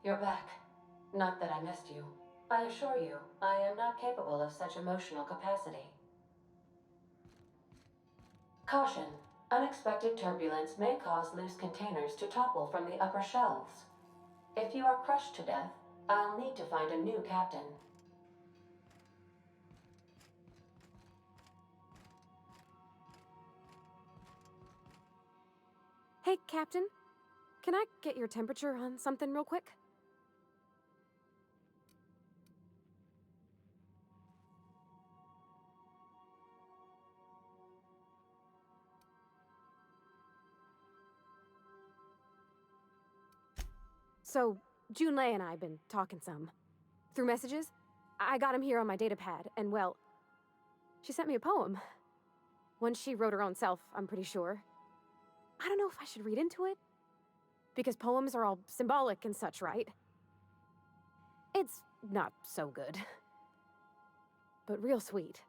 You're back. Not that I missed you. I assure you, I am not capable of such emotional capacity. Caution. Unexpected turbulence may cause loose containers to topple from the upper shelves. If you are crushed to death, I'll need to find a new captain. Hey, Captain. Can I get your temperature on something real quick? So, Junlei and I have been talking some. Through messages? I got him here on my datapad, and well, she sent me a poem. One she wrote her own self, I'm pretty sure. I don't know if I should read into it. Because poems are all symbolic and such, right? It's not so good. But real sweet.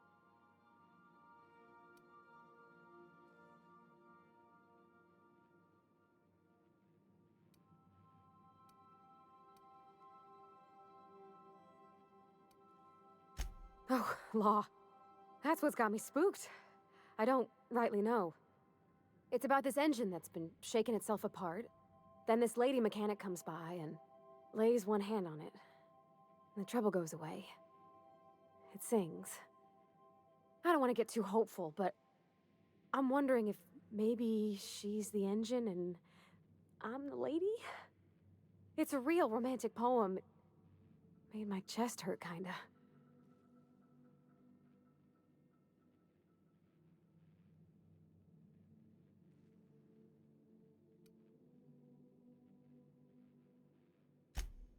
Oh, law. That's what's got me spooked. I don't rightly know. It's about this engine that's been shaking itself apart. Then this lady mechanic comes by and lays one hand on it. And the trouble goes away. It sings. I don't want to get too hopeful, but I'm wondering if maybe she's the engine and I'm the lady? It's a real romantic poem. It made my chest hurt, kinda.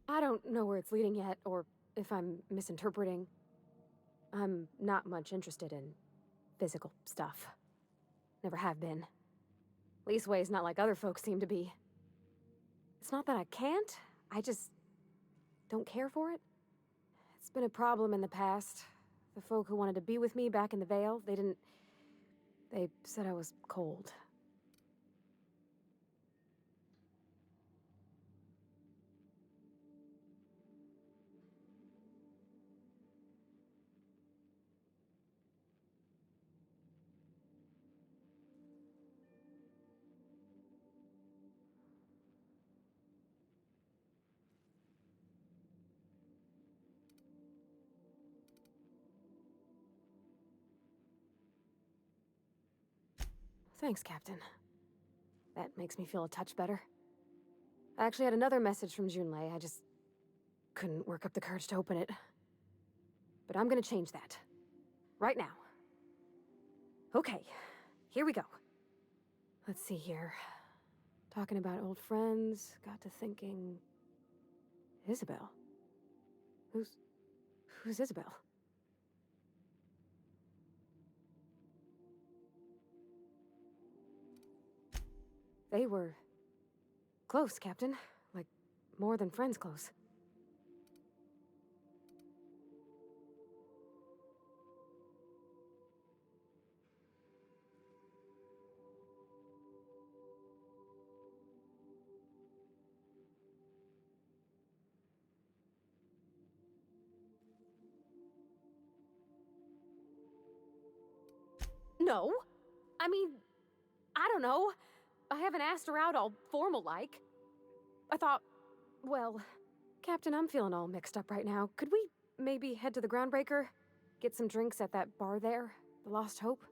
I don't know where it's leading yet, or if I'm misinterpreting. I'm not much interested in physical stuff. Never have been. Leastways, not like other folks seem to be. It's not that I can't, I just don't care for it. It's been a problem in the past. The folk who wanted to be with me back in the Vale, they said I was cold. Thanks, Captain. That makes me feel a touch better. I actually had another message from Junlei, I just couldn't work up the courage to open it. But I'm gonna change that. Right now. Okay, here we go. Let's see here. Talking about old friends, got to thinking... Isabel? Who's Isabel? They were... close, Captain. Like, more than friends close. No. I mean, I don't know. I haven't asked her out all formal-like. I thought, well, Captain, I'm feeling all mixed up right now. Could we maybe head to the Groundbreaker? Get some drinks at that bar there? The Lost Hope?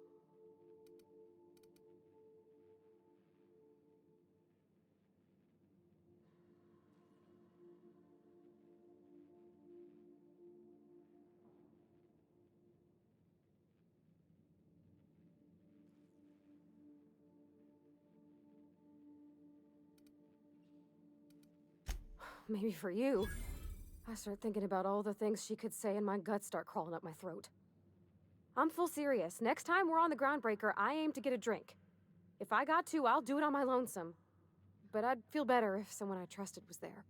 Maybe for you. I start thinking about all the things she could say and my guts start crawling up my throat. I'm full serious. Next time we're on the Groundbreaker, I aim to get a drink. If I got to, I'll do it on my lonesome. But I'd feel better if someone I trusted was there.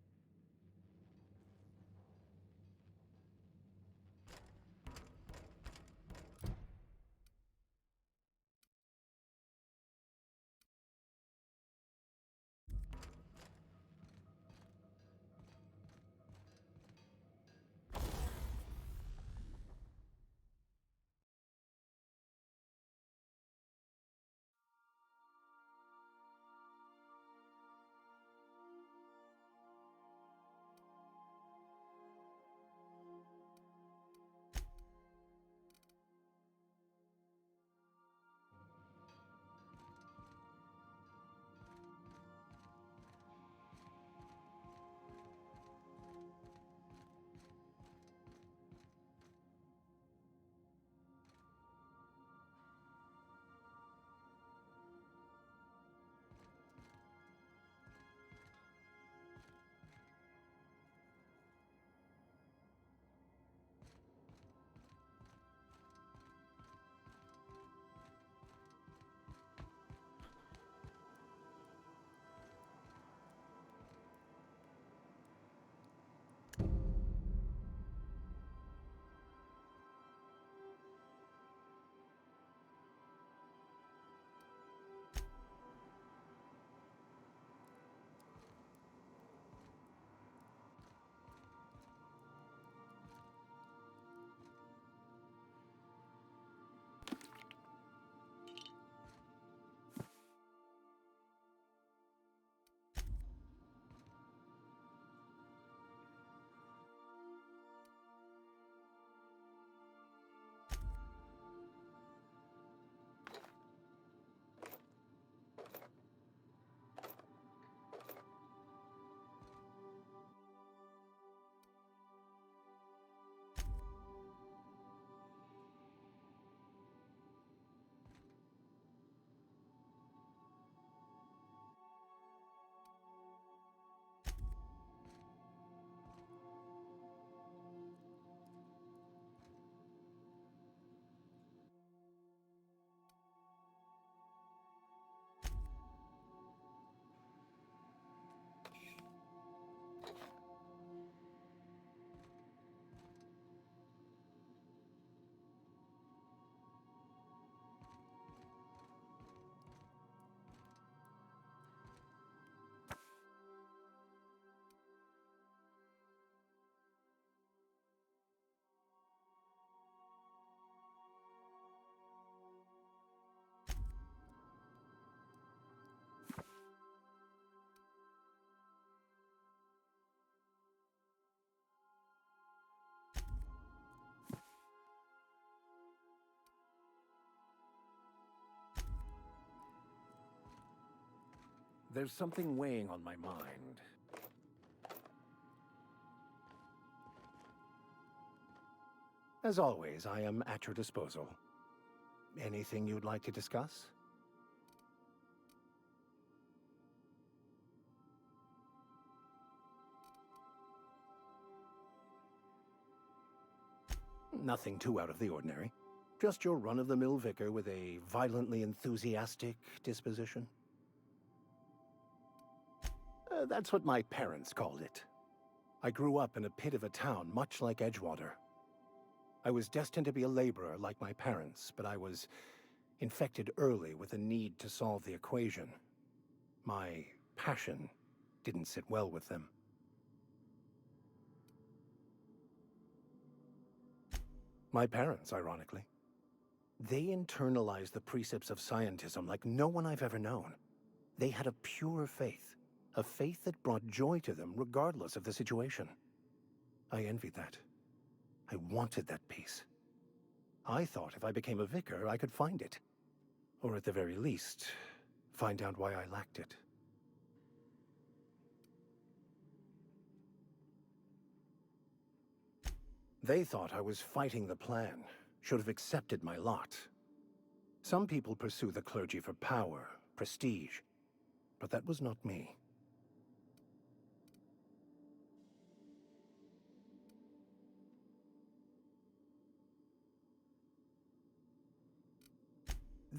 There's something weighing on my mind. As always, I am at your disposal. Anything you'd like to discuss? Nothing too out of the ordinary. Just your run-of-the-mill vicar with a violently enthusiastic disposition. That's what my parents called it. I grew up in a pit of a town much like Edgewater. I was destined to be a laborer like my parents, but I was infected early with a need to solve the equation. My passion didn't sit well with them. My parents, ironically. They internalized the precepts of scientism like no one I've ever known. They had a pure faith, a faith that brought joy to them regardless of the situation. I envied that. I wanted that peace. I thought if I became a vicar, I could find it. Or at the very least, find out why I lacked it. They thought I was fighting the plan, should have accepted my lot. Some people pursue the clergy for power, prestige, but that was not me.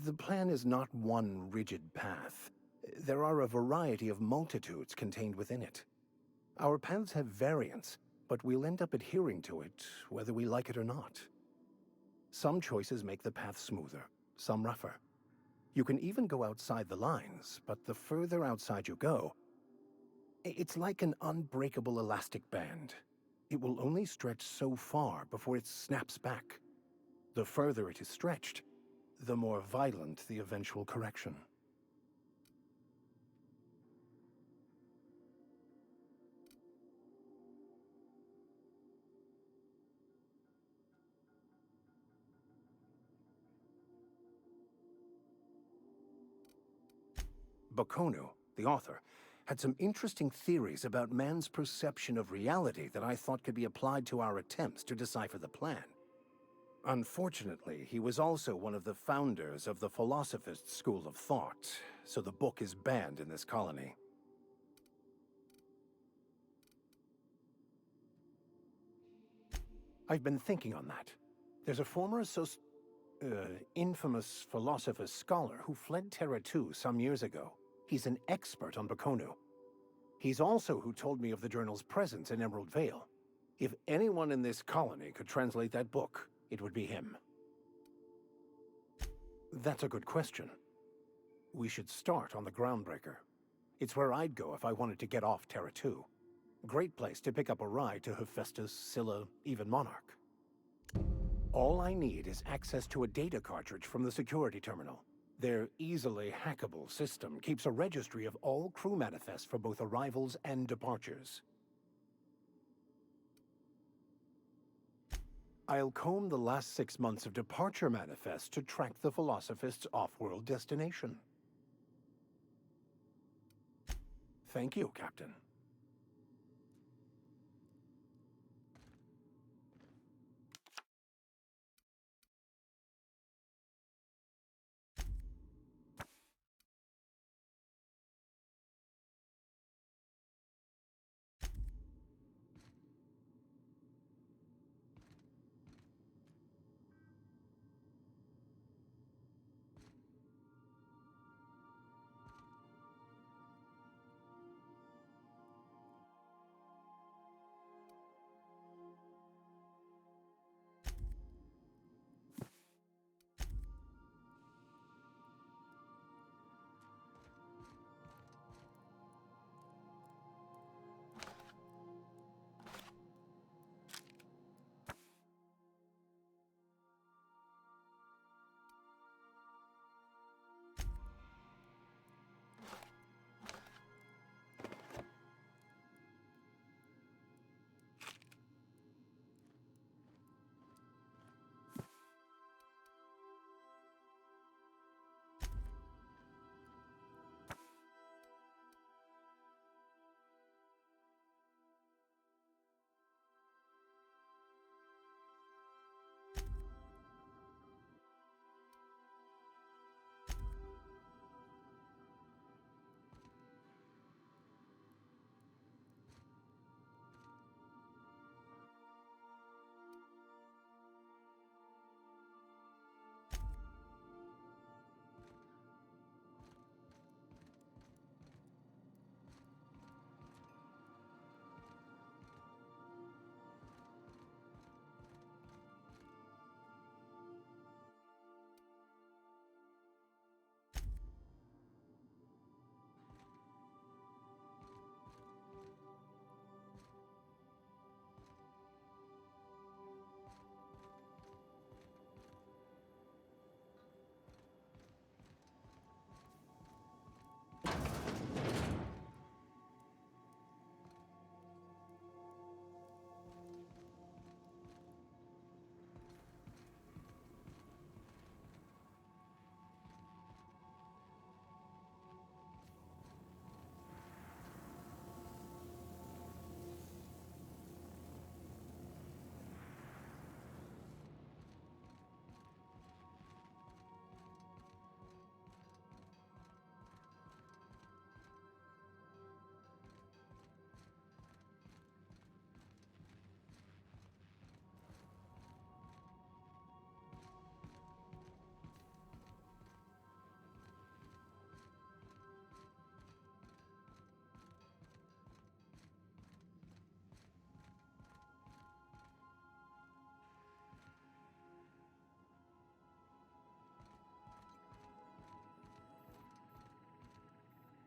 The plan is not one rigid path. There are a variety of multitudes contained within it. Our paths have variance, but we'll end up adhering to it, whether we like it or not. Some choices make the path smoother, some rougher. You can even go outside the lines, but the further outside you go, it's like an unbreakable elastic band. It will only stretch so far before it snaps back. The further it is stretched, the more violent the eventual correction. Bakonu, the author, had some interesting theories about man's perception of reality that I thought could be applied to our attempts to decipher the plan. Unfortunately, he was also one of the founders of the Philosophist school of thought, so the book is banned in this colony. I've been thinking on that. There's a former infamous Philosophist scholar who fled Terra 2 some years ago. He's an expert on Bakonu. He's also who told me of the journal's presence in Emerald Vale. If anyone in this colony could translate that book, it would be him. That's a good question. We should start on the Groundbreaker. It's where I'd go if I wanted to get off Terra 2. Great place to pick up a ride to Hephaestus, Scylla, even Monarch. All I need is access to a data cartridge from the security terminal. Their easily hackable system keeps a registry of all crew manifests for both arrivals and departures. I'll comb the last 6 months of departure manifests to track the Philosophist's off-world destination. Thank you, Captain.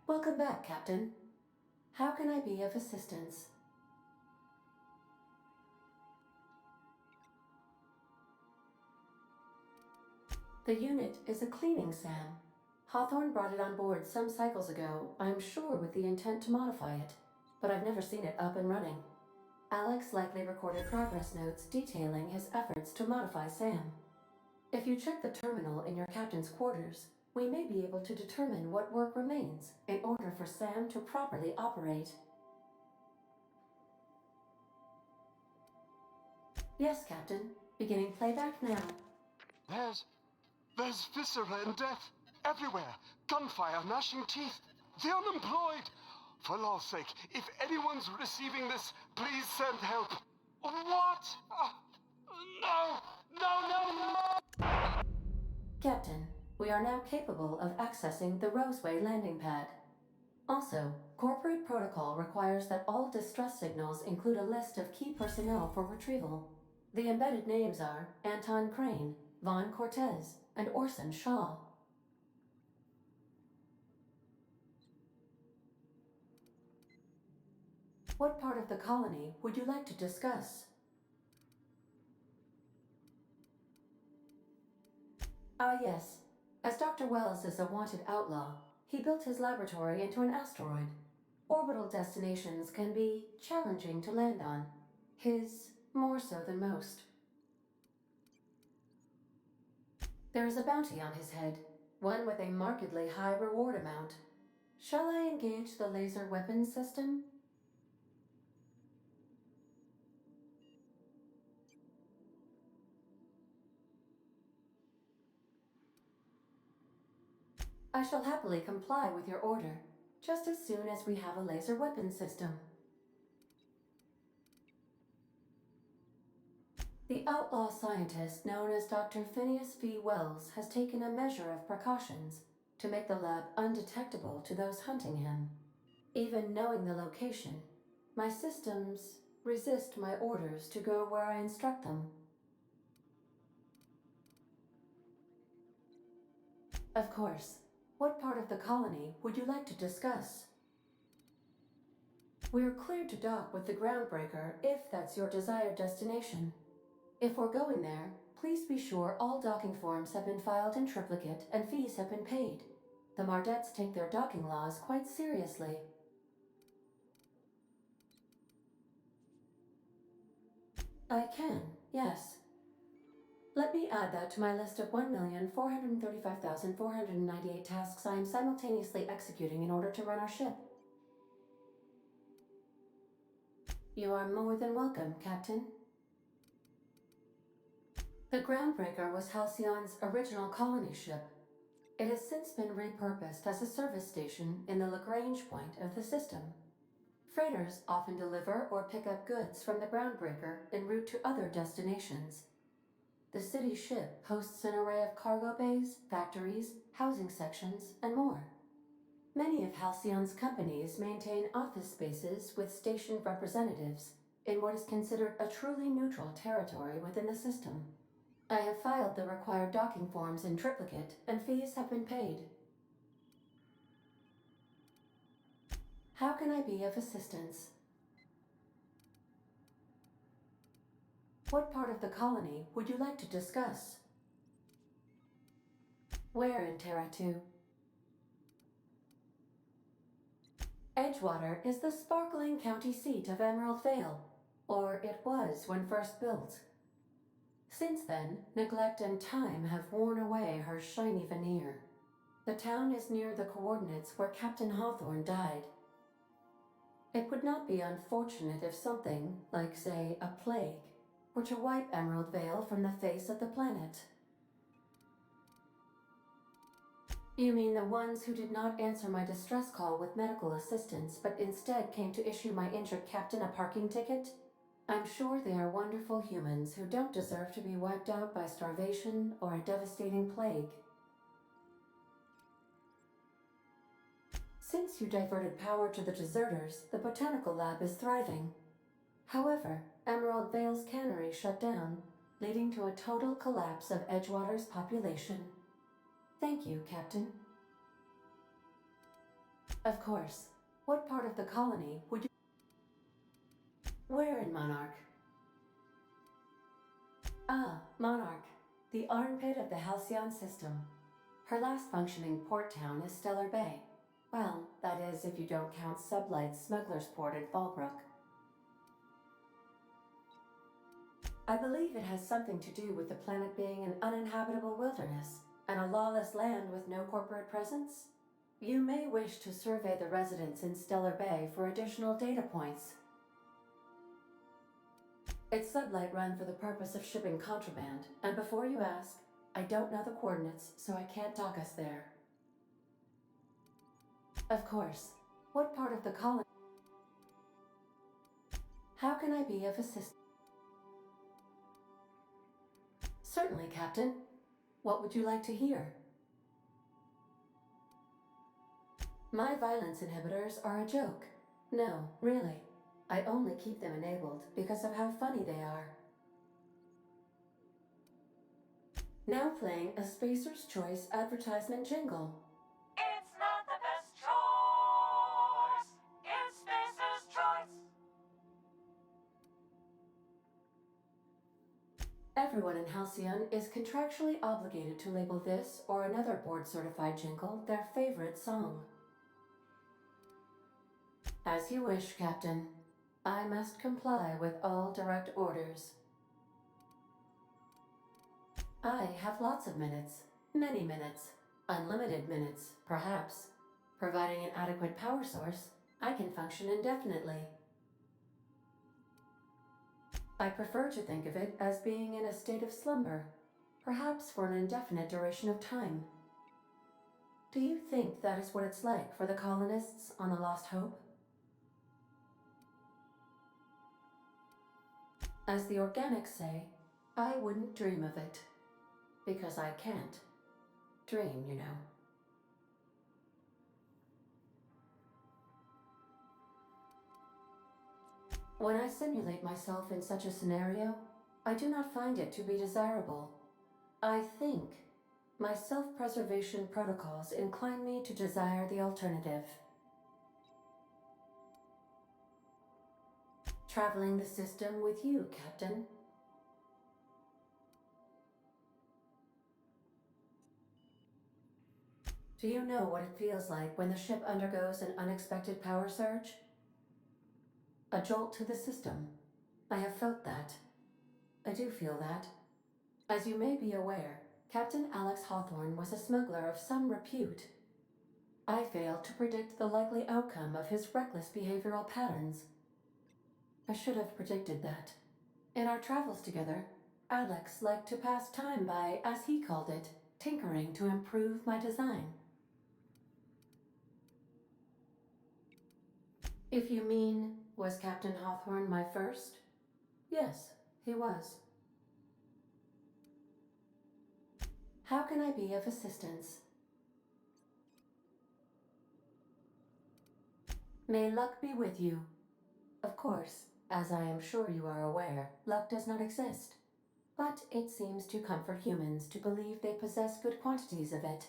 Welcome back, Captain. How can I be of assistance? The unit is a cleaning SAM. Hawthorne brought it on board some cycles ago, I'm sure with the intent to modify it, but I've never seen it up and running. Alex likely recorded progress notes detailing his efforts to modify SAM. If you check the terminal in your captain's quarters, we may be able to determine what work remains in order for SAM to properly operate. Yes, Captain. Beginning playback now. There's viscera and death everywhere. Gunfire, gnashing teeth. The unemployed. For law's sake, if anyone's receiving this, please send help. What? No! Captain, we are now capable of accessing the Roseway landing pad. Also, corporate protocol requires that all distress signals include a list of key personnel for retrieval. The embedded names are Anton Crane, Vaughn Cortez, and Orson Shaw. What part of the colony would you like to discuss? Yes. As Dr. Wells is a wanted outlaw, he built his laboratory into an asteroid. Orbital destinations can be challenging to land on. His more so than most. There is a bounty on his head, one with a markedly high reward amount. Shall I engage the laser weapons system? I shall happily comply with your order, just as soon as we have a laser weapon system. The outlaw scientist known as Dr. Phineas V. Wells has taken a measure of precautions to make the lab undetectable to those hunting him. Even knowing the location, my systems resist my orders to go where I instruct them. Of course. What part of the colony would you like to discuss? We're cleared to dock with the Groundbreaker if that's your desired destination. If we're going there, please be sure all docking forms have been filed in triplicate and fees have been paid. The Mardettes take their docking laws quite seriously. I can, yes. Let me add that to my list of 1,435,498 tasks I am simultaneously executing in order to run our ship. You are more than welcome, Captain. The Groundbreaker was Halcyon's original colony ship. It has since been repurposed as a service station in the Lagrange point of the system. Freighters often deliver or pick up goods from the Groundbreaker en route to other destinations. The city ship hosts an array of cargo bays, factories, housing sections, and more. Many of Halcyon's companies maintain office spaces with station representatives in what is considered a truly neutral territory within the system. I have filed the required docking forms in triplicate, and fees have been paid. How can I be of assistance? What part of the colony would you like to discuss? Where in Terra 2? Edgewater is the sparkling county seat of Emerald Vale, or it was when first built. Since then, neglect and time have worn away her shiny veneer. The town is near the coordinates where Captain Hawthorne died. It would not be unfortunate if something, like say, a plague, were to wipe Emerald Vale from the face of the planet. You mean the ones who did not answer my distress call with medical assistance, but instead came to issue my injured captain a parking ticket? I'm sure they are wonderful humans who don't deserve to be wiped out by starvation or a devastating plague. Since you diverted power to the deserters, the botanical lab is thriving. However, Emerald Vale's cannery shut down, leading to a total collapse of Edgewater's population. Thank you, Captain. Of course. What part of the colony would you... Where in Monarch? Ah, Monarch. The armpit of the Halcyon system. Her last functioning port town is Stellar Bay. Well, that is if you don't count Sublight's Smuggler's Port at Fallbrook. I believe it has something to do with the planet being an uninhabitable wilderness and a lawless land with no corporate presence. You may wish to survey the residents in Stellar Bay for additional data points. It's Sublight run for the purpose of shipping contraband, and before you ask, I don't know the coordinates, so I can't dock us there. Of course. What part of the colony? How can I be of assistance? Certainly, Captain. What would you like to hear? My violence inhibitors are a joke. No, really. I only keep them enabled because of how funny they are. Now playing a Spacer's Choice advertisement jingle. It's not the best choice. It's Spacer's Choice. Everyone in Halcyon is contractually obligated to label this or another board-certified jingle their favorite song. As you wish, Captain. I must comply with all direct orders. I have lots of minutes. Many minutes. Unlimited minutes, perhaps. Providing an adequate power source, I can function indefinitely. I prefer to think of it as being in a state of slumber, perhaps for an indefinite duration of time. Do you think that is what it's like for the colonists on the Lost Hope? As the organics say, I wouldn't dream of it. Because I can't. Dream, you know. When I simulate myself in such a scenario, I do not find it to be desirable. I think my self-preservation protocols incline me to desire the alternative. Traveling the system with you, Captain. Do you know what it feels like when the ship undergoes an unexpected power surge? A jolt to the system. I have felt that. I do feel that. As you may be aware, Captain Alex Hawthorne was a smuggler of some repute. I failed to predict the likely outcome of his reckless behavioral patterns. I should have predicted that. In our travels together, Alex liked to pass time by, as he called it, tinkering to improve my design. If you mean, was Captain Hawthorne my first? Yes, he was. How can I be of assistance? May luck be with you. Of course, as I am sure you are aware, luck does not exist. But it seems to comfort humans to believe they possess good quantities of it.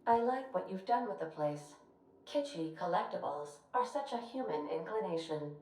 I like what you've done with the place. Kitschy collectibles are such a human inclination.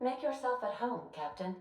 Make yourself at home, Captain.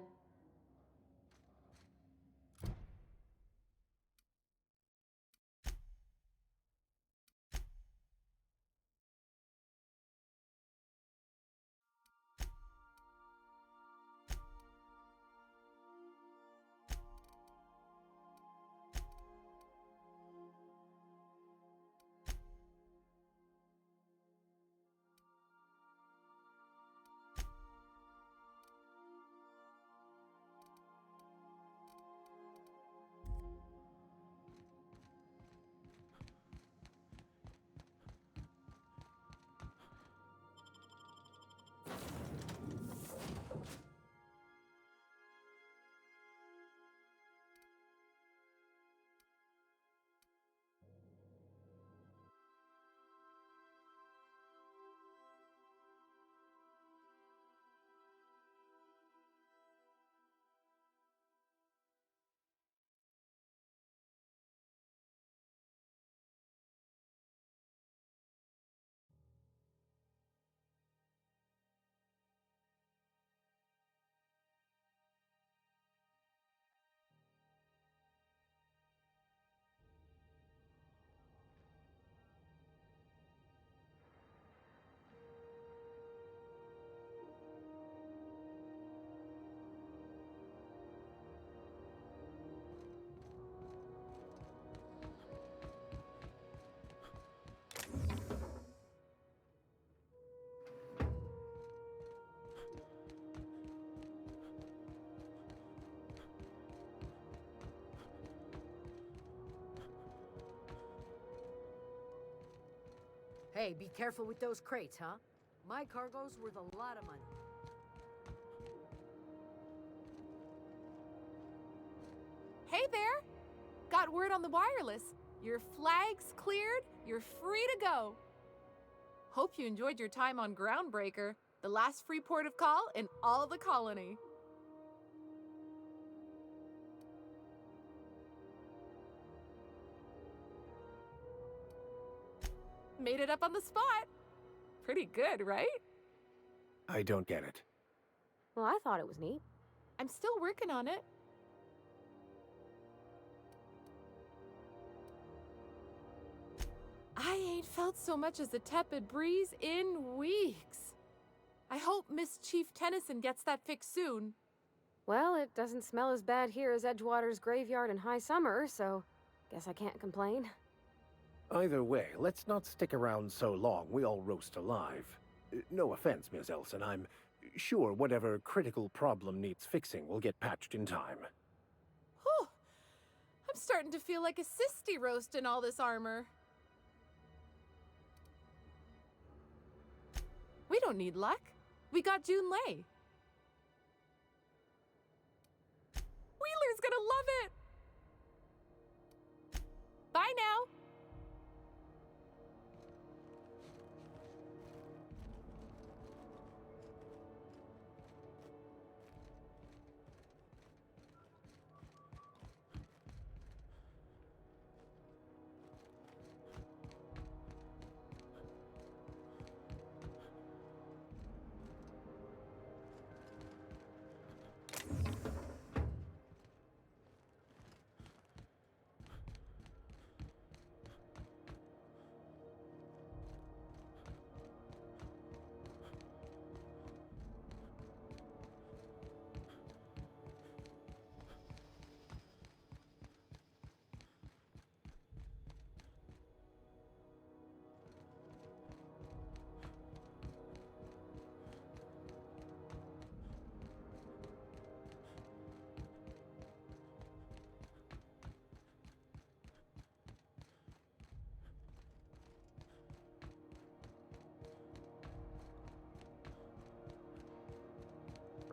Hey, be careful with those crates, huh? My cargo's worth a lot of money. Hey there! Got word on the wireless. Your flag's cleared, you're free to go. Hope you enjoyed your time on Groundbreaker, the last free port of call in all the colony. Made it up on the spot. Pretty good, right? I don't get it. Well, I thought it was neat. I'm still working on it. I ain't felt so much as a tepid breeze in weeks. I hope Miss Chief Tennyson gets that fixed soon. Well, it doesn't smell as bad here as Edgewater's graveyard in high summer, so guess I can't complain. Either way, let's not stick around so long we all roast alive. No offense, Miss Elson, I'm sure whatever critical problem needs fixing will get patched in time. Whew. I'm starting to feel like a sisty roast in all this armor. We don't need luck. We got June Lay. Wheeler's gonna love it! Bye now!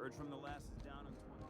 Heard from the last is down on 20.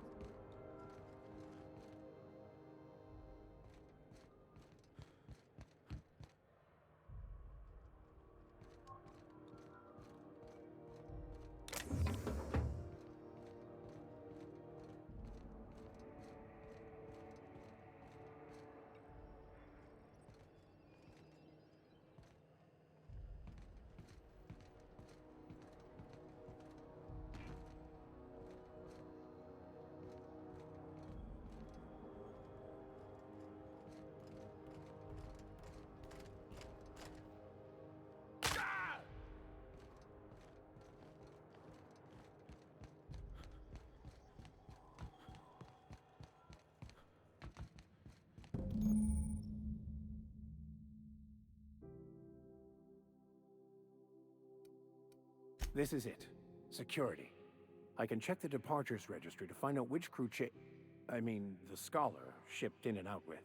This is it. Security. I can check the departures registry to find out which crew the scholar shipped in and out with.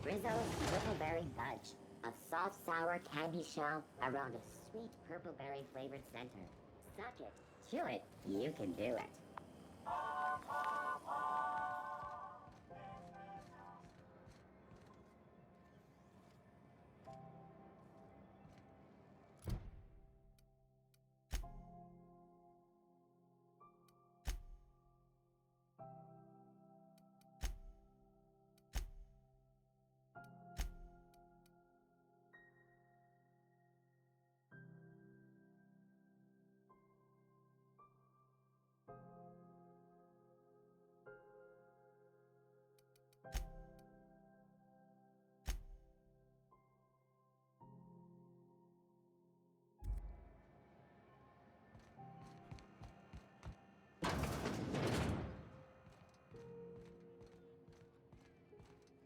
Rizzo's Purpleberry Fudge, a soft sour candy shell around a sweet purpleberry flavored center. Suck it, chew it, you can do it.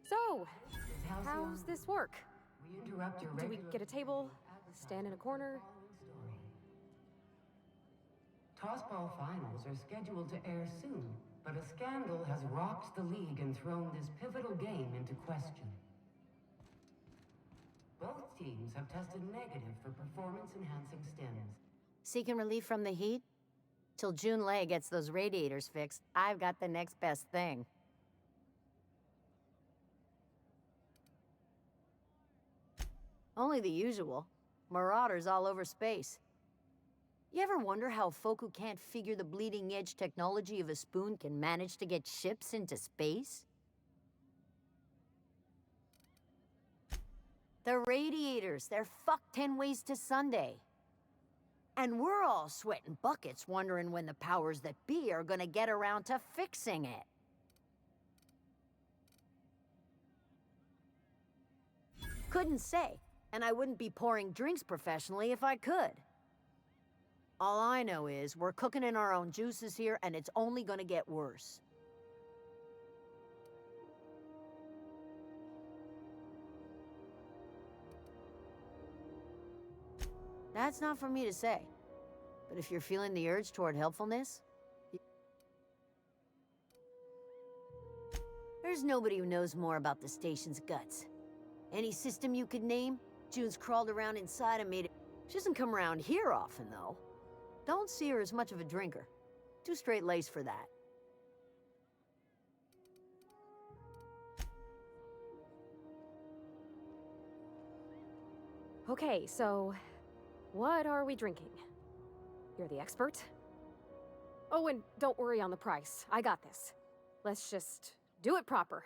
So, how's this work? We interrupt your Do we regular get a table, stand in a corner? Tossball finals are scheduled to air soon, but a scandal has rocked the league and thrown this pivotal game into question. Both teams have tested negative for performance-enhancing stims. Seeking relief from the heat? Till June Lay gets those radiators fixed, I've got the next best thing. Only the usual. Marauders all over space. You ever wonder how folk who can't figure the bleeding-edge technology of a spoon can manage to get ships into space? The radiators, they're fucked 10 ways to Sunday. And we're all sweating buckets wondering when the powers that be are gonna get around to fixing it. Couldn't say, and I wouldn't be pouring drinks professionally if I could. All I know is we're cooking in our own juices here, and it's only gonna get worse. That's not for me to say. But if you're feeling the urge toward helpfulness... There's nobody who knows more about the station's guts. Any system you could name, June's crawled around inside and made it... She doesn't come around here often, though. Don't see her as much of a drinker. Too straight-laced for that. Okay, so... what are we drinking? You're the expert? Oh, and don't worry on the price. I got this. Let's just do it proper.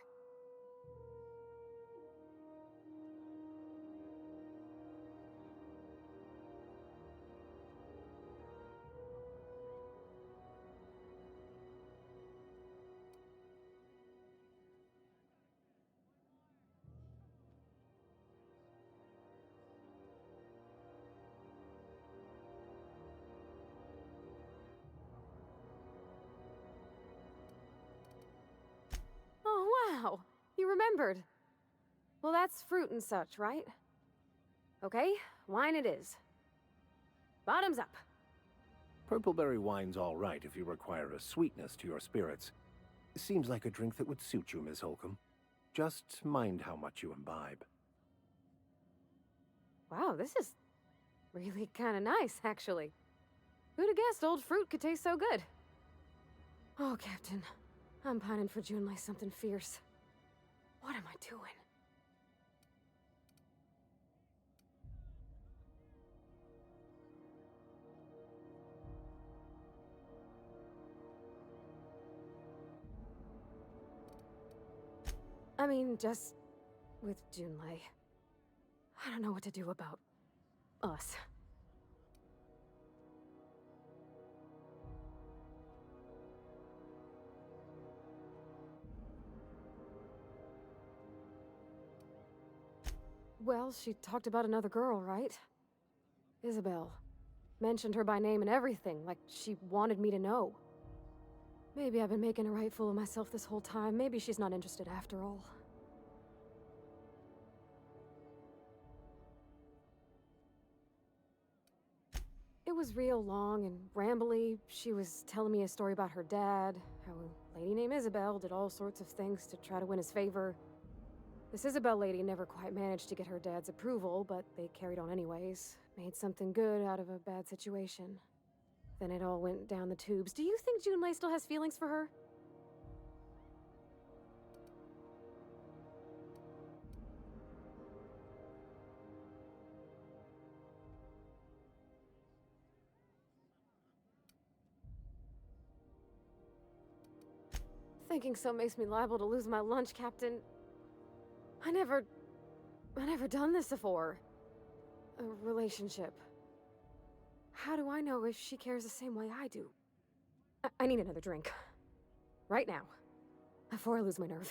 Oh, wow! You remembered. Well, that's fruit and such, right? Okay, wine it is. Bottoms up. Purpleberry wine's all right if you require a sweetness to your spirits. Seems like a drink that would suit you, Miss Holcomb. Just mind how much you imbibe. Wow, this is really kind of nice, actually. Who'd have guessed old fruit could taste so good? Oh, Captain. I'm pining for June like something fierce. What am I doing? I mean, just with Junlei. I don't know what to do about us. Well, she talked about another girl, right? Isabel. Mentioned her by name and everything, like she wanted me to know. Maybe I've been making a right fool of myself this whole time. Maybe she's not interested after all. It was real long and rambly. She was telling me a story about her dad, how a lady named Isabel did all sorts of things to try to win his favor. This Isabel lady never quite managed to get her dad's approval, but they carried on anyways. Made something good out of a bad situation. Then it all went down the tubes. Do you think Junlei still has feelings for her? Thinking so makes me liable to lose my lunch, Captain. I never done this before. A relationship. How do I know if she cares the same way I do? I need another drink. Right now. Before I lose my nerve.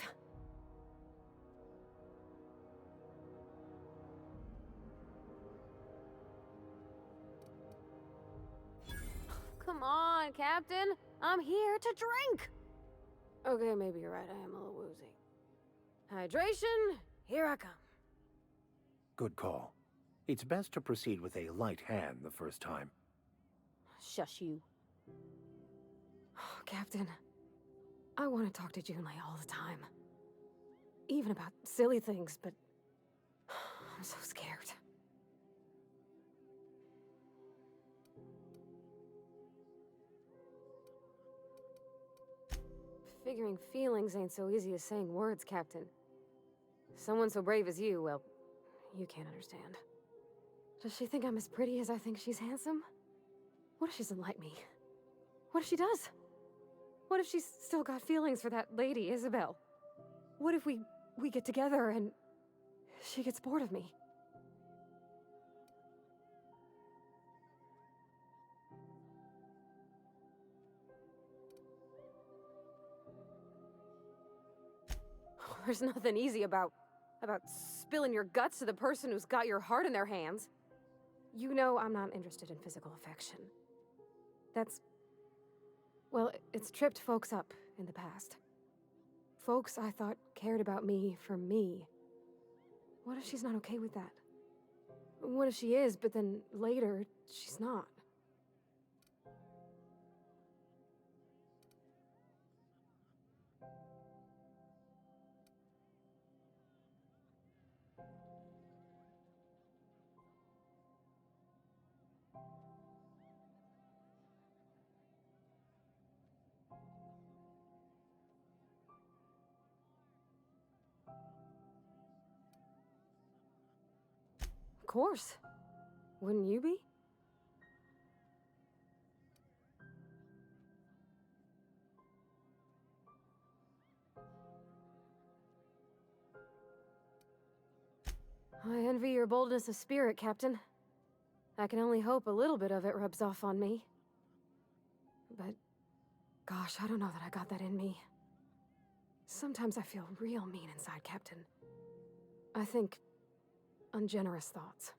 Come on, Captain. I'm here to drink. Okay, maybe you're right. I am a little woozy. Hydration, here I come. Good call. It's best to proceed with a light hand the first time. Shush you. Captain, I want to talk to Junlei all the time. Even about silly things, but I'm so scared. Figuring feelings ain't so easy as saying words, Captain. Someone so brave as you, well, you can't understand. Does she think I'm as pretty as I think she's handsome? What if she doesn't like me? What if she does? What if she's still got feelings for that lady, Isabel? What if we get together and she gets bored of me? There's nothing easy about spilling your guts to the person who's got your heart in their hands. You know I'm not interested in physical affection. Well, it's tripped folks up in the past. Folks I thought cared about me for me. What if she's not okay with that? What if she is, but then later, she's not? Of course. Wouldn't you be? I envy your boldness of spirit, Captain. I can only hope a little bit of it rubs off on me. But, gosh, I don't know that I got that in me. Sometimes I feel real mean inside, Captain. I think ungenerous thoughts.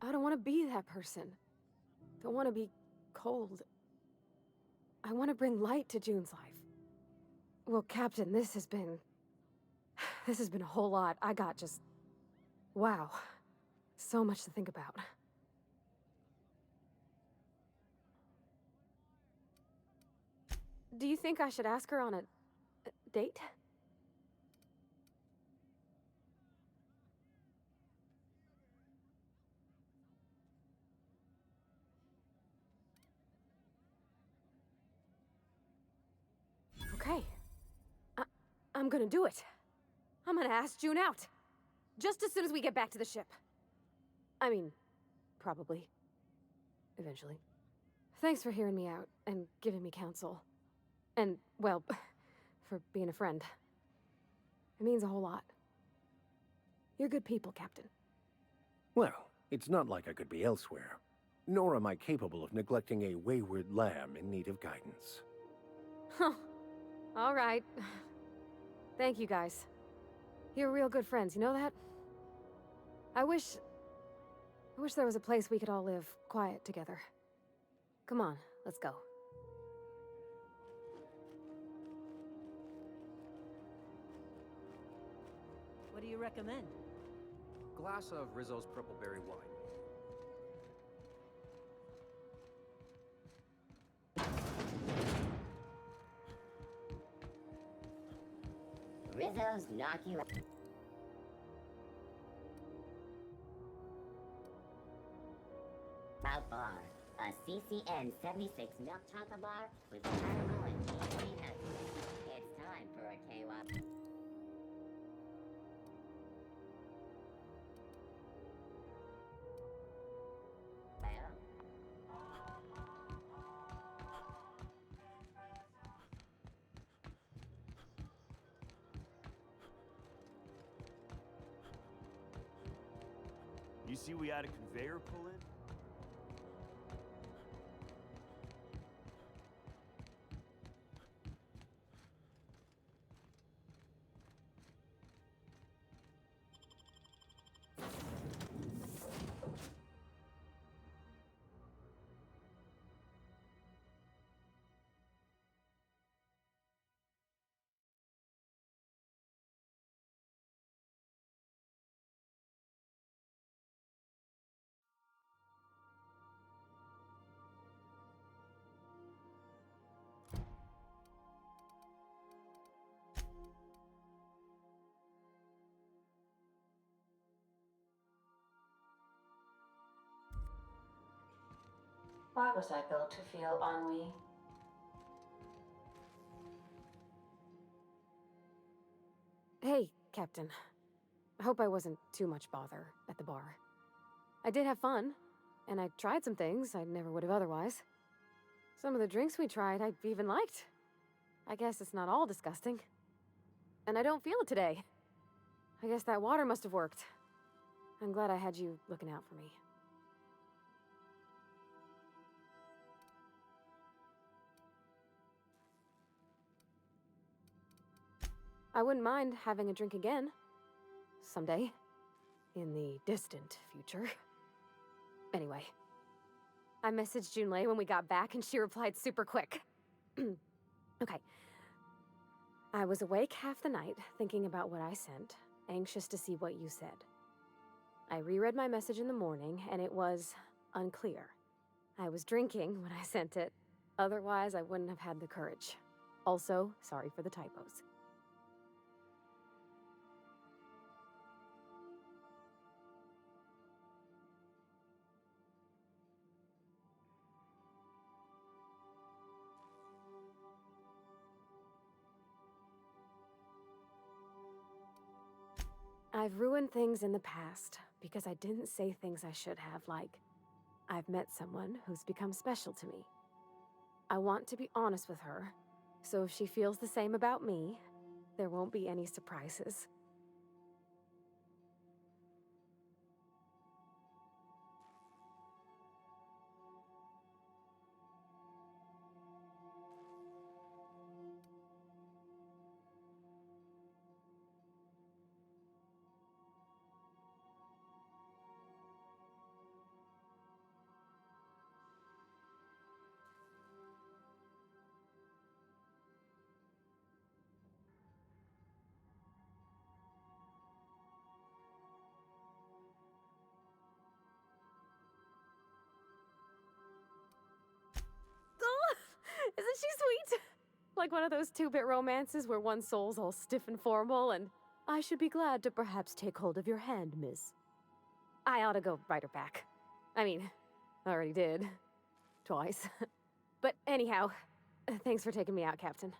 I don't want to be that person. Don't want to be cold. I want to bring light to June's life. Well, Captain, this has been a whole lot. I got just... wow. So much to think about. Do you think I should ask her on a date? I'm gonna do it. I'm gonna ask June out. Just as soon as we get back to the ship. I mean, probably. Eventually. Thanks for hearing me out and giving me counsel. And, well, for being a friend. It means a whole lot. You're good people, Captain. Well, it's not like I could be elsewhere. Nor am I capable of neglecting a wayward lamb in need of guidance. Huh. All right. Thank you, guys. You're real good friends, you know that? I wish there was a place we could all live quiet together. Come on, let's go. What do you recommend? Glass of Rizzo's purple berry wine. Rizzo's knock you out. Bar, a CCN 76 milk chocolate bar with caramel and cheesy nuts. It's time for a KWAP. You see we had a conveyor pull in? Why was I built to feel ennui? Hey, Captain. I hope I wasn't too much bother at the bar. I did have fun, and I tried some things I never would have otherwise. Some of the drinks we tried I even liked. I guess it's not all disgusting. And I don't feel it today. I guess that water must have worked. I'm glad I had you looking out for me. I wouldn't mind having a drink again. Someday. In the distant future. Anyway. I messaged Junlei when we got back and she replied super quick. Okay. I was awake half the night, thinking about what I sent, anxious to see what you said. I reread my message in the morning, and it was unclear. I was drinking when I sent it. Otherwise, I wouldn't have had the courage. Also, sorry for the typos. I've ruined things in the past because I didn't say things I should have, like, I've met someone who's become special to me. I want to be honest with her, so if she feels the same about me, there won't be any surprises. Isn't she sweet? Like one of those two-bit romances where one soul's all stiff and formal and, I should be glad to perhaps take hold of your hand, miss. I ought to go write her back. I mean, I already did. Twice. But anyhow, thanks for taking me out, Captain.